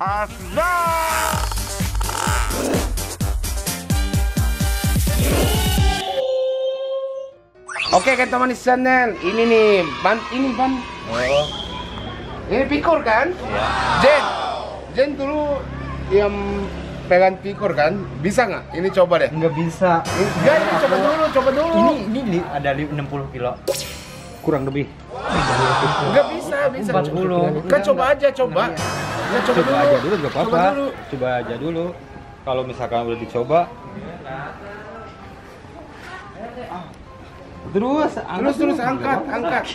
Oke, kan teman di channel. Ini nih, ban. Oh. Ini pikor kan? Ya. Jen dulu yang pegang pikor kan? Bisa nggak? Ini coba deh. Nggak bisa. Enggak, ini coba dulu. Ini ada 60 kilo. Kurang lebih. Enggak bisa. 40. Kan coba aja, coba. Ya, coba dulu. aja dulu nggak apa-apa. Coba dulu. Coba aja dulu. Kalau misalkan udah dicoba, terus angkat. Angkat,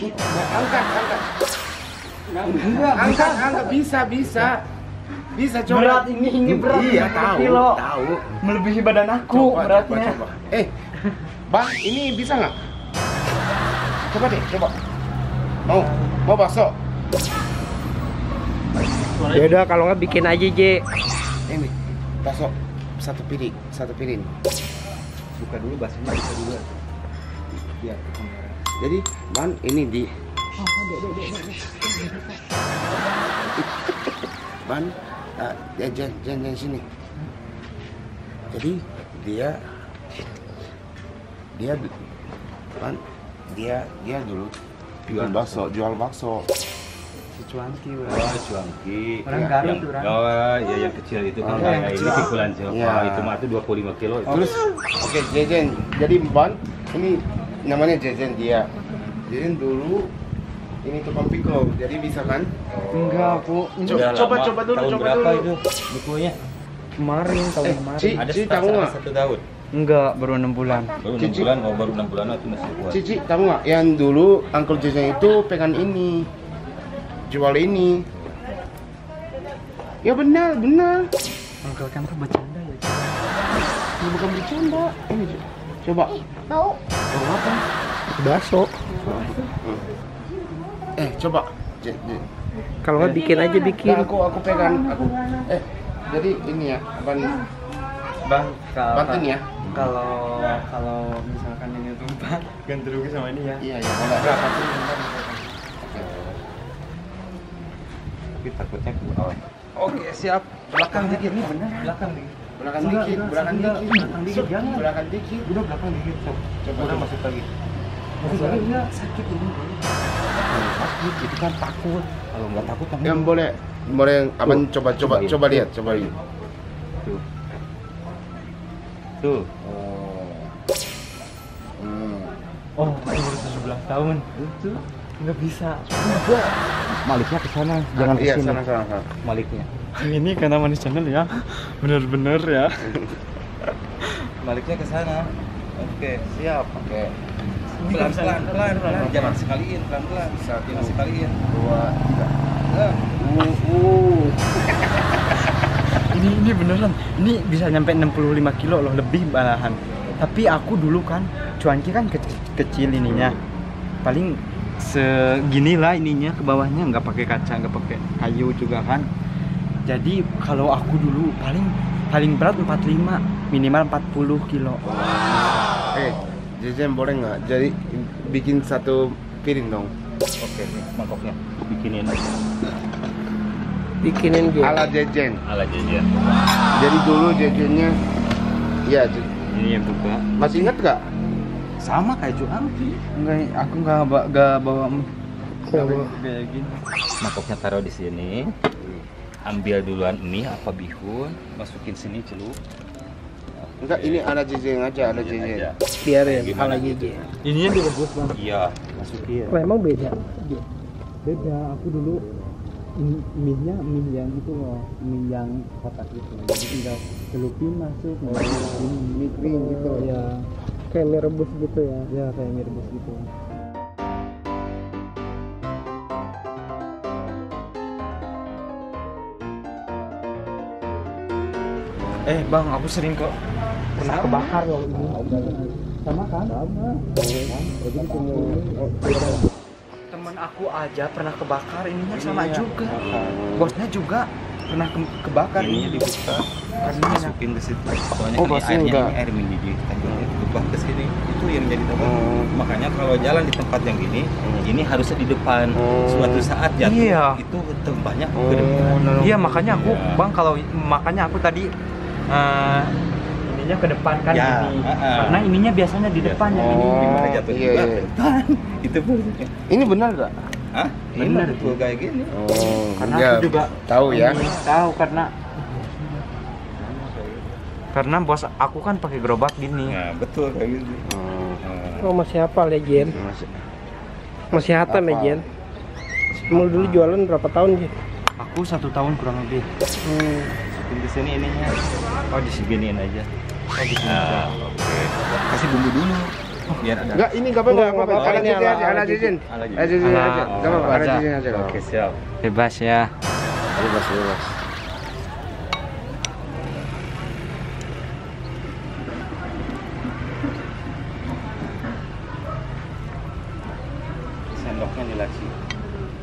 bisa coba. Berat ini berat. Iya, 60 kilo. tahu. Melebihi badan aku beratnya. Coba. Bang, ini bisa nggak? Coba deh, coba. Mau bakso? Ya udah kalau nggak bikin aja J. Ini bakso satu piring. buka dulu baksonya, buka dulu. Biar ke kamera. Jadi, Ban, ini di Ban, jangan sini. Jadi dia dulu jual bakso. Si Cuanki. Cuanki. Orang Garut tuh, orang. Oh, ya yang kecil itu kan kayak ini pikulan Jawa. Ya. Itu mah tuh 25 kilo. Terus, oke, Jejen. Jadi Ban, ini namanya Jejen dia. Jejen dulu ini tukang pikul, jadi bisa kan? Enggak, aku Udah Coba lama. dulu. Tahun berapa itu bukunya? kemarin tahun kemarin. Ada Cici, tahu nggak? 1 tahun. Enggak, baru 6 bulan. Baru 6 Cici. bulan, baru 6 bulan itu masih kuat. Cici, tahu nggak? Yang dulu Uncle Jejen itu pengen ini, jual ini. Ya benar. Uncle kan tuh bercanda ya. Ini bukan bercanda. Ini coba. Tahu apa? Bakso. Coba. Kalau nggak bikin aja bikin. Nah, aku pegang. Jadi ini ya, Bang, bantuin ya. Kalau misalkan ini tumpah, ganti rugi sama ini ya. Iya, boleh. Berapa sih? Tapi takutnya kurang. Oke, siap. Belakang dikit nih, benar. Belakang dikit. Belakang Enggak, dikit. belakang dikit, jangan. Belakang dikit. Udah belakang dikit, sob. Coba Udah masuk lagi. Masuk lagi enggak? Sakit ini. Takut, itu kan takut. Kalau nggak takut kan Yang boleh abang coba lihat. Tuh. Tuh. Oh, aku baru 17 tahun. Itu nggak bisa. Maliknya ke sana, jangan ke Iya, sini. sana. Maliknya. Ini karena manis channel ya. Bener-bener ya. Maliknya ke sana. Oke, siap. Oke. Pelan-pelan. Jangan sekaliin, pelan-pelan. Jangan sekaliin. 2, 3. Ini beneran. Ini bisa nyampe 65 kilo loh, lebih malahan. Tapi aku dulu kan, cuanki kan kecil ininya. Paling segini lah ininya, ke bawahnya nggak pakai kaca, nggak pakai kayu juga kan. Jadi kalau aku dulu paling berat 45, minimal 40 kilo. Jejen boleh nggak? Jadi bikin satu piring dong. Oke, nih mangkoknya. Bikinin Bikinin J. Ala Jejen. ala jajan. Jadi dulu Jejennya, ya Ini yang buka. masih ingat nggak? Sama kayak Cuanki. Enggak, aku nggak bawa kayak gini. Mangkoknya taruh di sini. Ambil duluan mie apa bihun, masukin sini celup. Enggak, ini ala Jejen aja, ala Jejen. Biarin Gimana ala gitu? J. Ininya direbus bang. Iya, masukin. Oh, emang beda. Beda, aku dulu mie yang itu loh, mie yang kotak itu. Jadi tinggal celupin masuk, mie kering gitu ya. Kayak mie rebus gitu ya. Ya kayak mie rebus gitu. Bang, aku sering kok pernah kebakar loh ini. Sama kan? Sama. Temen aku aja pernah kebakar, ininya sama juga. Bosnya juga pernah kebakar. Ininya dibuka, Karena masukin ke situ. Soalnya Oh, ini pasti airnya enggak. ini air mendidih. Kita jualnya dibuka ke sini. Itu yang jadi tabrakan. Oh. Makanya kalau jalan di tempat yang gini, ini harusnya di depan. Suatu saat jatuh Iya. itu tembaknya ke Oh, depan. Iya makanya aku Iya. bang kalau makanya aku tadi ininya ke depan kan Ya, ini. heeh. Karena ininya biasanya di depan yang ini. Gimana jatuh iya, juga iya. ke depan. Itu maksudnya. Ini benar gak? Hah? Ini Benar. betul kayak gini. Oh, Karena ya, aku juga tahu ya. Tahu karena bos aku kan pakai gerobak gini. Nah, betul kayak gitu. Oh, Nah, Oh masih hafal ya Jen? masih Masih hatam ya Hafal. Jen? Kamu dulu jualan berapa tahun Jen? Aku 1 tahun kurang lebih. di sini ininya. Oh, diseginiin aja. Oh, di sini. Nah, oke. Kasih bumbu dulu. Biar ada. enggak, ini enggak apa-apa, Enggak, enggak apa-apa. enggak Ala apa-apa. jajan aja, Ala ala jajan. Ala jajan. Ala jajan Ala- aja. Enggak apa-apa, ala aja. jajan aja. Oke, siap. Bebas ya. Bebas, bebas. Sendoknya di laci.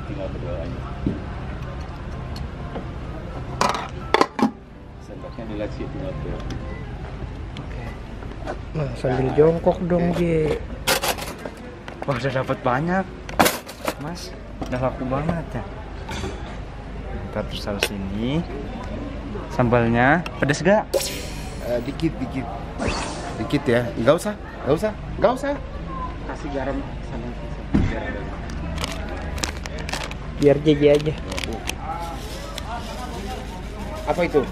Tinggal berdua aja. Sendoknya di laci tinggal berdua. Nah sambil jongkok dong J. Wah udah dapat banyak, Mas. Udah laku banget ya. Ntar terus harus ini. Sambalnya pedes gak? Dikit, dikit. Dikit ya. Enggak usah, enggak usah, enggak usah. Kasih garam sama Biar JJ aja. Apa itu?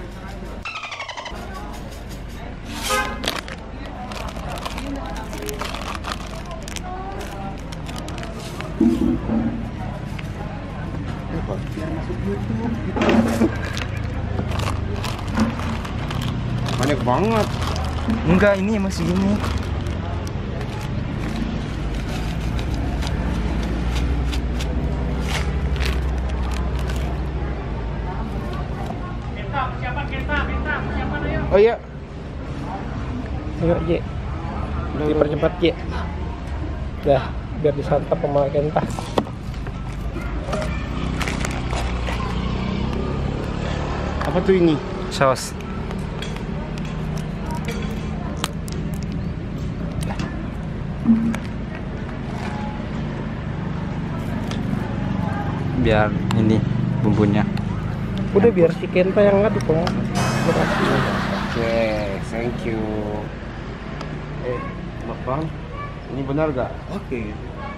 Banyak banget. Enggak, ini masih gini. Oh iya. Ayo J. Dipercepat J. Dah biar disantap sama Kenta. Apa tuh ini? Saus. Biar ini bumbunya. Udah biar si Kenta yang ngaduk dong. Makasih. Oke, thank you. Bang, ini benar gak? Oke.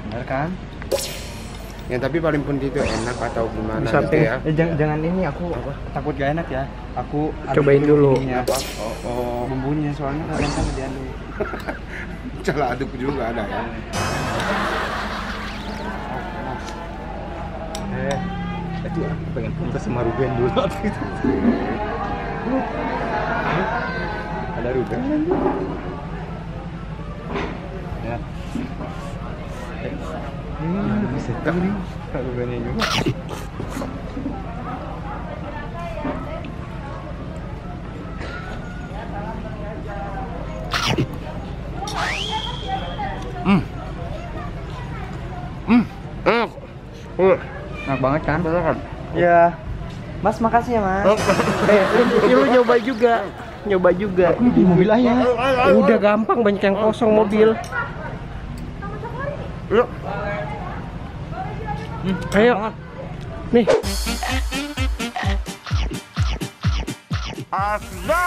Benar kan? Ya tapi paling penting itu enak atau gimana Di gitu samping. ya? Jangan ini, aku takut gak enak ya. Aku aduk Cobain dulu. ininya, Apa? Oh, bumbunya soalnya kadang kan diaduk. cara aduk juga ada ya. Itu aku pengen minta sama Ruben dulu. Ada Ruben nanti. Ya. Bisa tahu nih Rubennya juga. Enak banget kan? Ya. Mas makasih ya Mas. Lu nyoba juga. Nyoba juga. Di mobil aja. Udah gampang, banyak yang kosong mobil. Ayo. Nih. Asda.